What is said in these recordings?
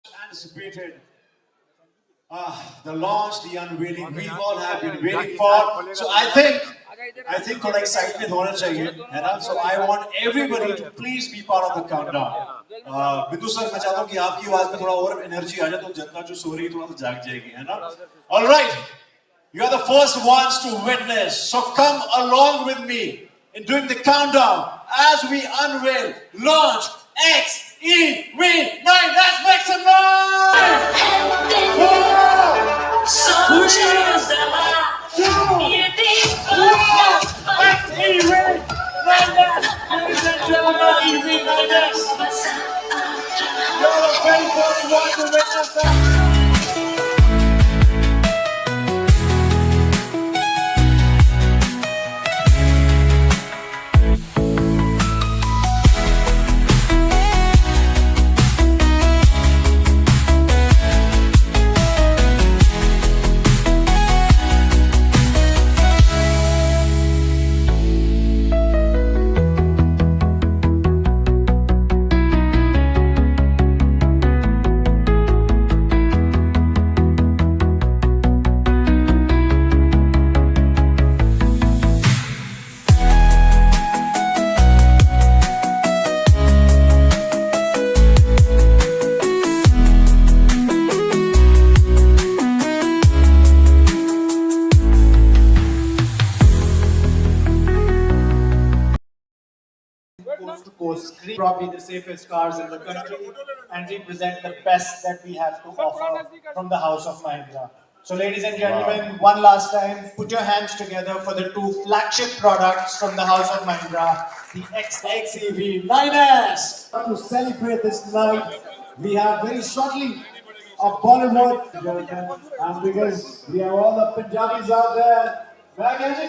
Anticipated. The launch, the unveiling, we all have been waiting for. So I think थोड़ा excitement होना चाहिए, है ना? So I want everybody to please be part of the countdown. बिंदु sir, मैं चाहता हूँ कि आपकी आवाज में थोड़ा और एनर्जी आ जाए तो जनता जो सो रही है थोड़ा तो जाग जाएगी, है ना? All right, you are the first ones to witness. So come along with me in doing the countdown as we unveil, launch XEV9. Let's make some noise! 4, 3, 2, 1, XEV9. Ladies and gentlemen, EV9S. You're the very first one to witness that. Probably the safest cars in the country and represent the best that we have to offer from the House of Mahindra. So ladies and gentlemen, one last time, put your hands together for the two flagship products from the House of Mahindra, the XEV9S. To celebrate this night, we have very shortly a Bollywood, and because we have all the Punjabis out there, ladies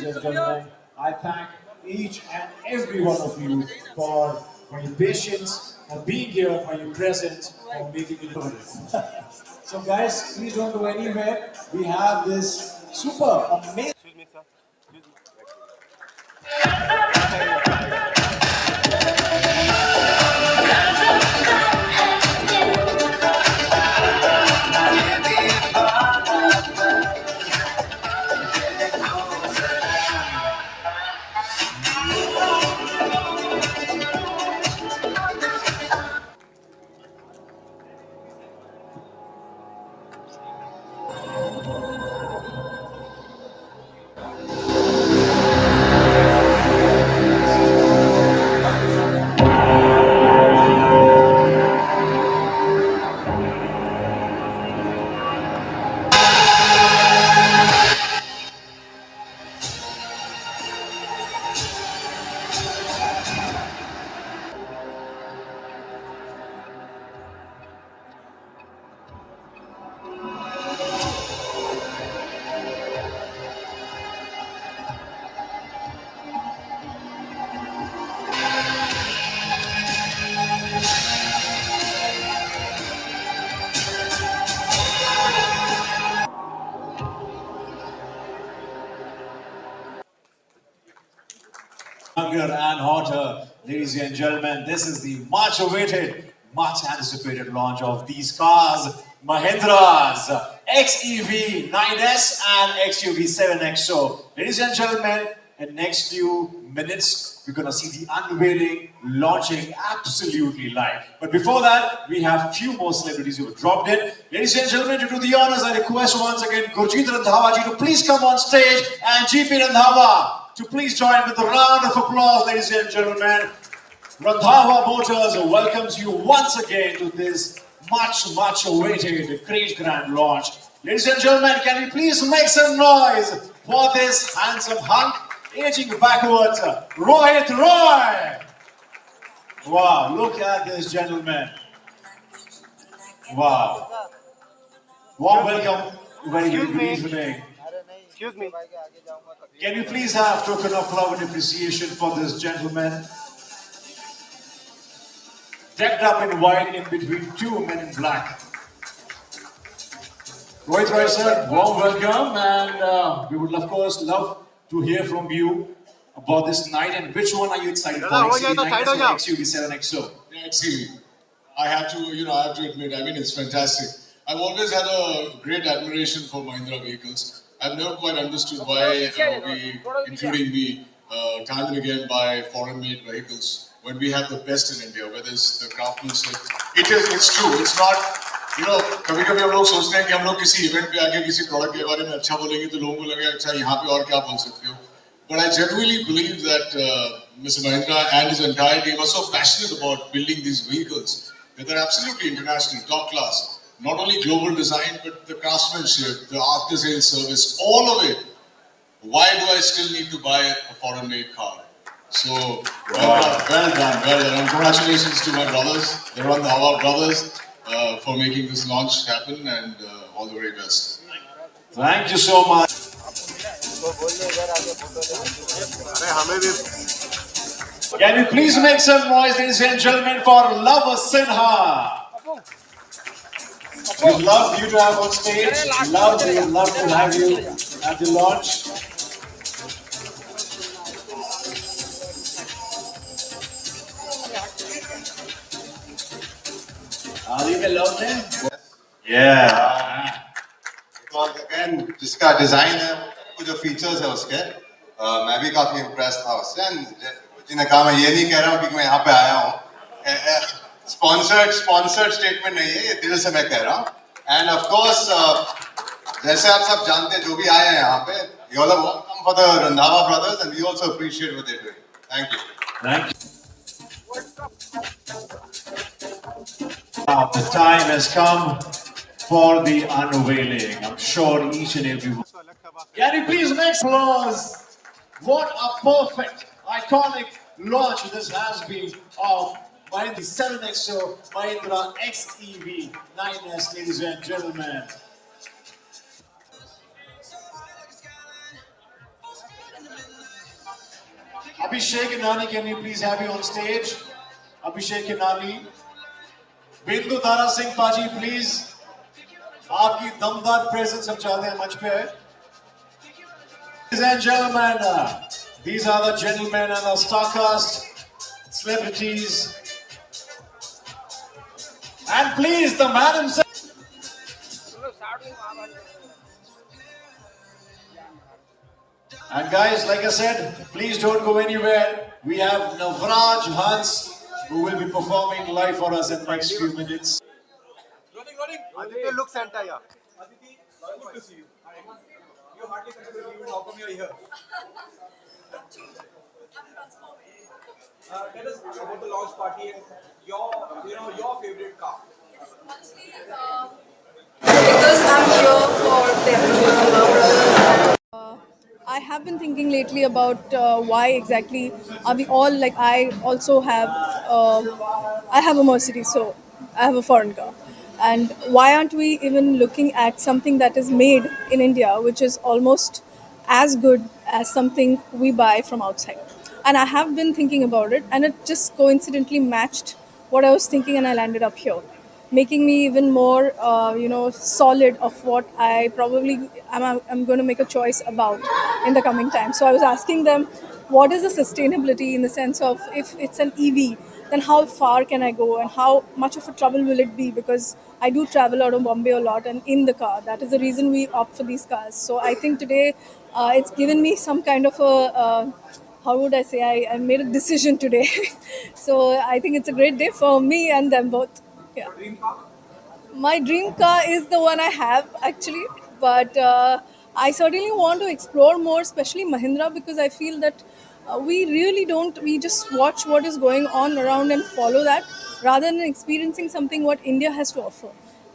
and gentlemen, I thank each and every one of you for your patience, for being here, for your presence, for making it do this. So guys, please don't go anywhere. We have this super amazing. Excuse me, sir. Excuse me. Younger and hotter, ladies and gentlemen, this is the much awaited, much anticipated launch of these cars, Mahindra's XEV9S and XUV7X. So, ladies and gentlemen, in the next few minutes, we're going to see the unveiling, launching absolutely live. But before that, we have a few more celebrities who have dropped in. Ladies and gentlemen, to do the honors, I request once again Gurjeet Randhawa ji to please come on stage, and GP Randhawa to please join with a round of applause, ladies and gentlemen. Randhawa Motors welcomes you once again to this much awaited great grand launch. Ladies and gentlemen, can we please make some noise for this handsome hunk aging backwards, Rohit Roy. Wow, look at this gentleman. Wow. Warm welcome, very good evening. Excuse me. Can you please have token of love and appreciation for this gentleman? Decked up in white in between two men in black. Rohit Roy sir, warm welcome, and we would of course love to hear from you about this night, and which one are you excited for? XUV9 or XUV7XO? XUV. I have to admit, I mean, it's fantastic. I've always had a great admiration for Mahindra vehicles. I've never quite understood why including me, time and again buy foreign-made vehicles when we have the best in India, whether it's the craftsmanship. It's true. It's not, कभी-कभी हम लोग सोचते हैं कि हम लोग किसी event पे आके किसी प्रोडक्ट के बारे में अच्छा बोलेंगे तो लोगों को लगेगा अच्छा यहाँ पे और क्या बोल सकते हो. But I genuinely believe that Mr. Mahindra and his entire team are so passionate about building these vehicles that they're absolutely international, top class. Not only global design, but the craftsmanship, the after-sales service, all of it. Why do I still need to buy a foreign-made car? So, well done. And congratulations to my brothers, the Randhawa brothers, for making this launch happen, and all the very best. Thank you so much. Can we please make some noise, ladies and gentlemen, for Lava Sinha? We'd love you to have on stage. Love to have you at the launch. Are you alone there? Yeah. Because again, जिसका design है, कुछ जो features है उसके, मैं भी काफी impress था उससे. जिन्हें कहा मैं ये नहीं कह रहा हूँ कि मैं यहाँ पे आया हूँ. स्पॉन्सर्ड स्टेटमेंट नहीं है, ये दिल से मैं कह रहा हूँ. एंड ऑफ कोर्स जैसे आप सब जानते हैं जो भी आए हैं यहाँ पे, you all are welcome for the Randhawa brothers, and we also appreciate what they're doing. Thank you. Thank you. The time has come for the unveiling. I'm sure each and every one. Can you please make applause? What a perfect, iconic launch this has been of Mahindra 7XO, Mahindra XEV 9S, ladies and gentlemen. Abhishek and Nani, can we please have you on stage? Abhishek and Nani. Bindu Dara Singh Paji, please. आपकी दमदार presence हम चाहते हैं मंच पे. Ladies and gentlemen, these are the gentlemen and the star-cast celebrities. And please, the man himself. And guys, like I said, please don't go anywhere. We have Navraj Hans, who will be performing live for us in the next few minutes. Aditya, look Santa, yeah. Aditi, good to see you. You hardly can believe how come you're here. Tell us about the launch party and your favorite car. Because I'm here for them. I have been thinking lately about why exactly are we all like. I also have I have a Mercedes, so I have a foreign car. And why aren't we even looking at something that is made in India, which is almost as good as something we buy from outside? And I have been thinking about it, and it just coincidentally matched what I was thinking, and I landed up here, making me even more, solid of what I probably I'm going to make a choice about in the coming time. So I was asking them, what is the sustainability in the sense of if it's an EV, then how far can I go and how much of a trouble will it be? Because I do travel out of Bombay a lot and in the car. That is the reason we opt for these cars. So I think today it's given me some kind of a, how would I say, I made a decision today. So I think it's a great day for me and them both. Yeah. My dream car is the one I have actually, but I certainly want to explore more, especially Mahindra, because I feel that we really don't, we just watch what is going on around and follow that rather than experiencing something what India has to offer.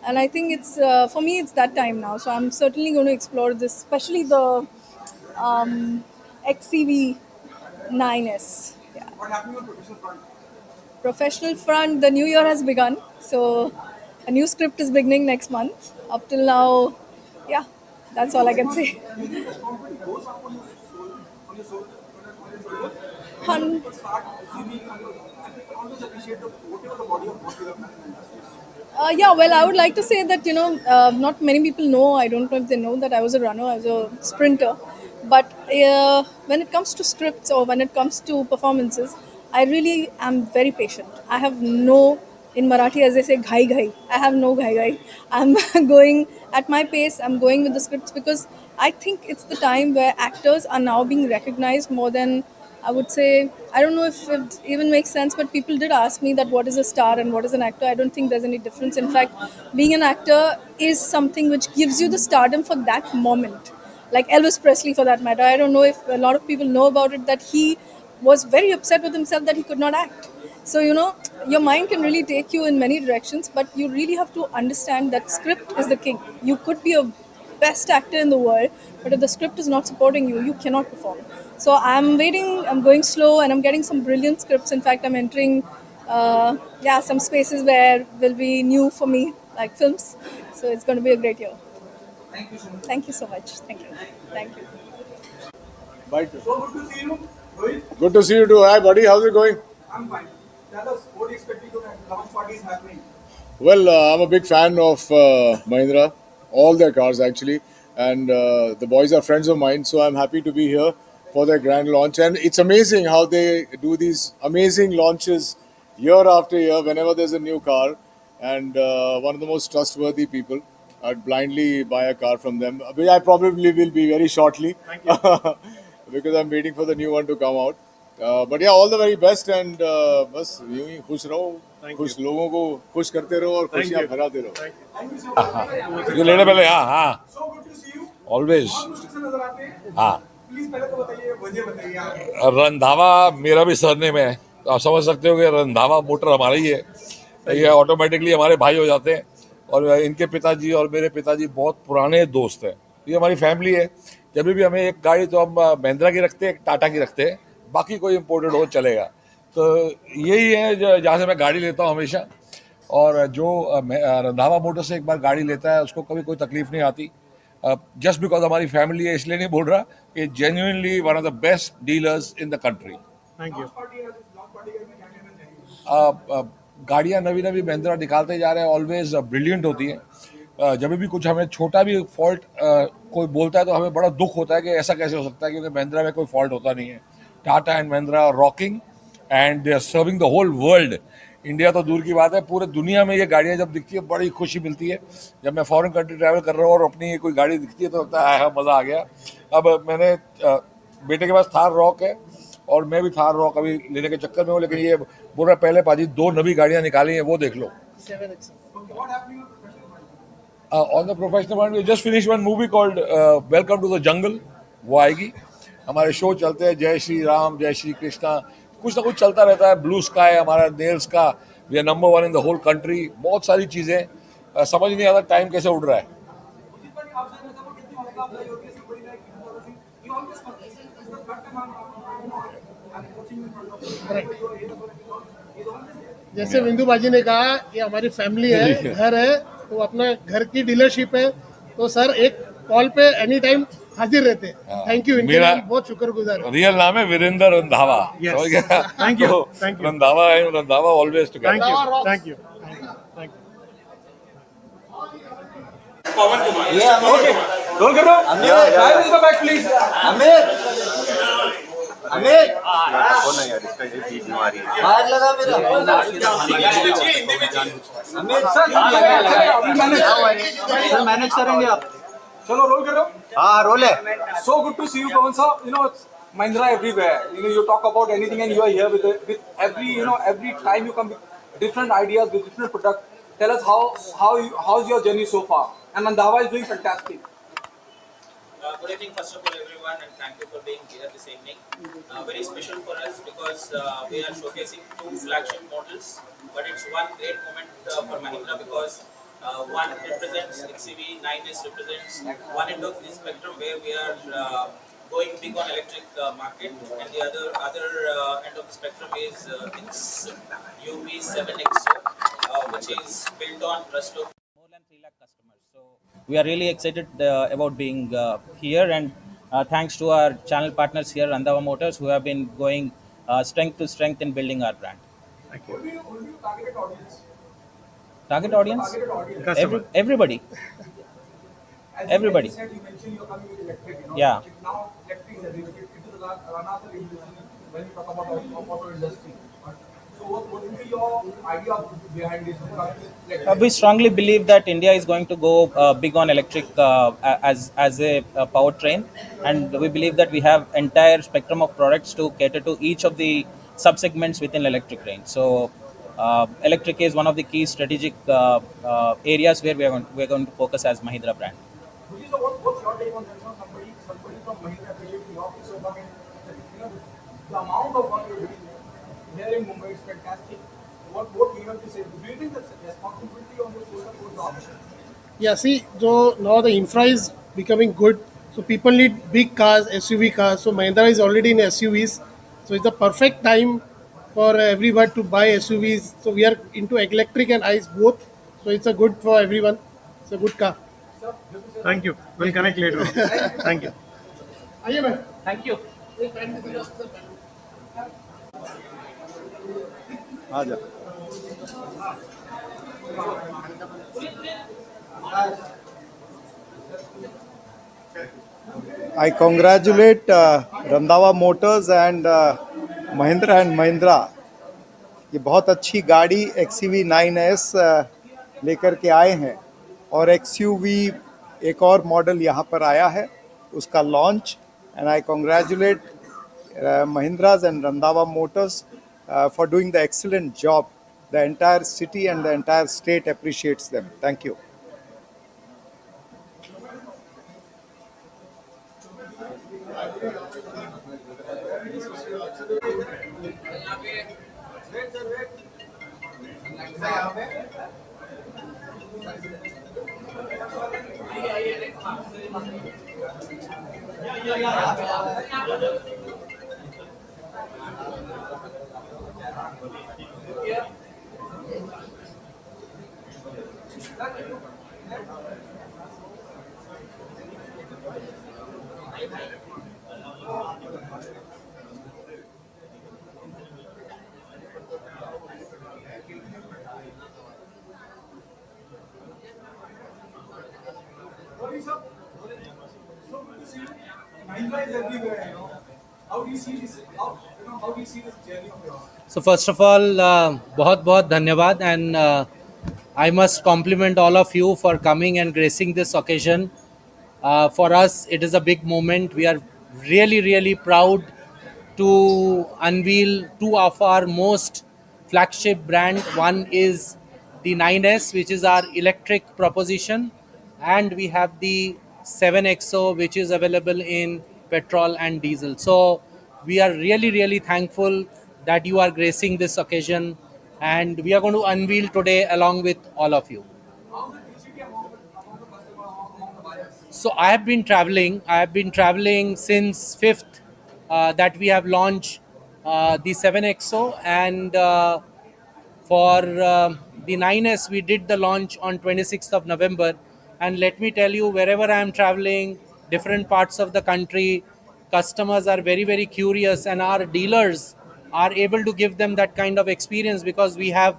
And I think it's, for me, it's that time now. So I'm certainly going to explore this, especially the XCV 9S. Yeah. What happened on professional front? Professional front, the new year has begun. So a new script is beginning next month. Up till now, yeah, that's all I can say. Hun- yeah, well, I would like to say that, not many people know, I don't know if they know that I was a runner, I was a sprinter. But when it comes to scripts or when it comes to performances, I really am very patient. I have no in Marathi, as they say, ghai ghai. I have no ghai ghai. I'm going at my pace. I'm going with the scripts because I think it's the time where actors are now being recognized more than, I would say. I don't know if it even makes sense, but people did ask me that what is a star and what is an actor. I don't think there's any difference. In fact, being an actor is something which gives you the stardom for that moment. Like Elvis Presley, for that matter. I don't know if a lot of people know about it, that he was very upset with himself that he could not act. So, your mind can really take you in many directions, but you really have to understand that script is the king. You could be a best actor in the world, but if the script is not supporting you, you cannot perform. So I'm waiting, I'm going slow, and I'm getting some brilliant scripts. In fact, I'm entering, some spaces where will be new for me, like films. So it's going to be a great year. Thank you so much. Thank you. Thank you. Bye. So good to see you, Rohit. Good to see you too. Hi, buddy. How's it going? I'm fine. Tell us, what do you expect to launch party is happening? Well, I'm a big fan of Mahindra, all their cars actually, and the boys are friends of mine, so I'm happy to be here for their grand launch. And it's amazing how they do these amazing launches year after year whenever there's a new car, and one of the most trustworthy people. I'd blindly buy a car from them, which I probably will be very shortly. Thank you. Because I'm waiting for the new one to come out. But yeah, all the very best, and बस यूं ही खुश रहो, खुश लोगों को खुश करते रहो और खुशियाँ भराते रहो. ये लेने पहले हाँ So good to see you. Always बहुत मुश्किल से नजर आते हैं. हाँ प्लीज पहले तो बताइए, वजह बताइए आप. रंधावा मेरा भी सरनेम है, तो आप समझ सकते हो कि रंधावा मोटर हमारा ही है. ये ऑटोमेटिकली हमारे भाई हो जाते हैं, और इनके पिताजी और मेरे पिताजी बहुत पुराने दोस्त हैं. ये हमारी फैमिली है. जब भी हमें एक गाड़ी तो हम महिंद्रा की रखते हैं, एक टाटा की रखते हैं, बाकी कोई इम्पोर्टेड हो चलेगा. तो यही है जहाँ से मैं गाड़ी लेता हूँ हमेशा. और जो रंधावा मोटर से एक बार गाड़ी लेता है उसको कभी कोई तकलीफ नहीं आती. जस्ट बिकॉज हमारी फैमिली है इसलिए नहीं बोल रहा, कि genuinely one of the best dealers in the country. Thank you. Launch party में क्या कहना चाहिए? गाड़ियाँ नवी नवी महिंद्रा निकालते जा रहे हैं, ऑलवेज ब्रिलियंट होती हैं. जब भी कुछ हमें छोटा भी फॉल्ट कोई बोलता है तो हमें बड़ा दुख होता है कि ऐसा कैसे हो सकता है, क्योंकि महिंद्रा में कोई फॉल्ट होता नहीं है. Tata and Mahindra rocking and they are serving the whole world. India तो दूर की बात है, पूरे दुनिया में ये गाड़ियाँ जब दिखती है बड़ी खुशी मिलती है. जब मैं फॉरेन कंट्री ट्रैवल कर रहा हूँ और अपनी कोई गाड़ी दिखती है तो लगता है मज़ा आ गया. अब मैंने बेटे के पास थार रॉक है और मैं भी थार रॉक अभी लेने के चक्कर में हूँ, लेकिन ये बोल रहा पहले पाजी 2 नवी गाड़ियाँ निकाली हैं, वो देख लो. On the professional one we just finish one movie called Welcome to the Jungle. वो आएगी. हमारे शो चलते हैं जय श्री राम, जय श्री कृष्णा, कुछ ना कुछ चलता रहता है. ब्लू स्काई हमारा नेल्स का, we are number 1 in the whole country. बहुत सारी चीज़ें समझ नहीं आता टाइम कैसे उड़ रहा है. जैसे बिंदु बाजी ने कहा ये हमारी फैमिली है, घर है, तो अपना घर की डीलरशिप है, तो सर एक कॉल पे एनी टाइम हाजिर रहते हैं. Thank you. मेरा बहुत शुक्रगुजार है. रियल नाम है Virendra Randhawa. Thank you. Thank you. Randhawa always together. Thank you. Pawan Kumar. Okay. Role कर रहा हूँ. Guys, in the back, please. कौन है यार, इसका ये बीच बीमारी है. मैनेज करेंगे आप. चलो रोल कर रहा हूँ. हाँ रोल है. So good to see you, Pawan sir. It's Mahindra everywhere. You talk about anything and you are here with every, every time you come with different ideas, with different product. Tell us how's your journey so far? And Randhawa is doing fantastic. Good evening, first of all, everyone, and thank you for being here this evening. Very special for us because we are showcasing 2 flagship models, but it's one great moment for Mahindra because one represents XCV, 9S represents one end of the spectrum where we are going big on electric market, and the other end of the spectrum is this UV7 XO, which is built on trust of more than 3 lakh customers. So we are really excited about being here, and thanks to our channel partners here, Randhawa Motors, who have been going strength to strength in building our brand. Thank you. Who do you target audience? Target audience? Everybody. As Everybody. You said, you mentioned you're coming with electric. Yeah. Now electric is a little bit into the another revolution when you talk about auto industry. So what would be your idea behind this? We strongly believe that India is going to go big on electric as a powertrain, and we believe that we have entire spectrum of products to cater to each of the subsegments within electric range. So, electric is one of the key strategic areas where we're going to focus as Mahindra brand. What's your take on that? Somebody from Mahindra appreciating your piece of work, and the amount of work you're doing here in Mumbai is fantastic. What do you have to say? Do you think that's a responsibility on your shoulders for jobs? Yeah, see, so now the infra is becoming good. So people need big cars, SUV cars. So Mahindra is already in SUVs. So it's the perfect time for everyone to buy SUVs. So we are into electric and ICE both. So it's a good for everyone. It's a good car. Thank you. We'll connect later. Thank you. आइए ma'am Thank you. आ जा I congratulate Randhawa Motors and Mahindra and Mahindra. ये बहुत अच्छी गाड़ी XUV 9S लेकर के आए हैं और XUV एक और मॉडल यहाँ पर आया है उसका launch and I congratulate Mahindras and Randhawa Motors for doing the excellent job. The entire city and the entire state appreciates them. Thank you. Mahindra is everywhere, How do you see this? How do you see this journey of yours? So first of all, बहुत धन्यवाद, and I must compliment all of you for coming and gracing this occasion. For us, it is a big moment. We are really proud to unveil two of our most flagship brand. One is the 9S, which is our electric proposition, and we have the 7XO, which is available in petrol and diesel. So we are really thankful that you are gracing this occasion, and we are going to unveil today along with all of you. So I have been traveling since 5th that we have launched the 7XO, and for the 9S we did the launch on 26th of November. And let me tell you, wherever I am traveling, different parts of the country, customers are very curious, and our dealers are able to give them that kind of experience because we have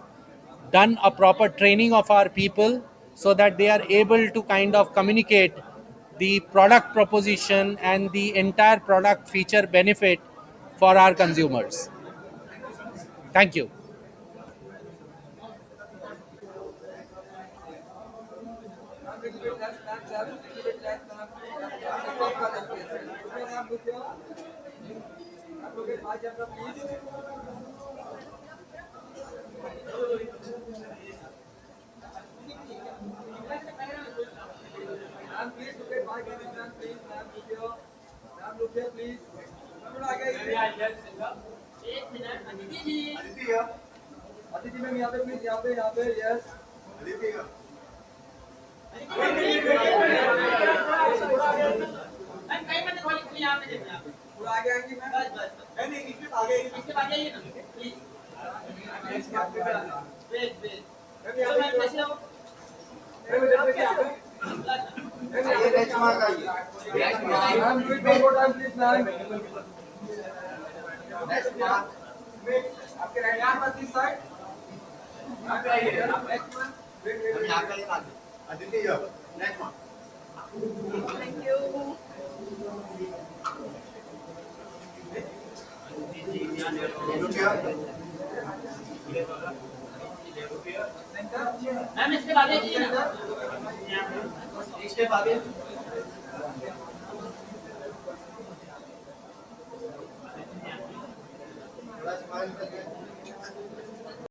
done a proper training of our people so that they are able to kind of communicate the product proposition and the entire product feature benefit for our consumers. Thank you. Aditi ma'am, यहाँ पे, yes. पूरा आगे आएंगी ma'am? नहीं, इसके आगे आइए ना, please. Ma'am, do it one more time, please, ma'am. Next, ma'am. आपके राइट हैंड पर this side. Next one. Aditi here. Next one. Thank you. Look here. Ma'am इसके बाद देखिए ना स्टेप आगे थोड़ा स्माइल करके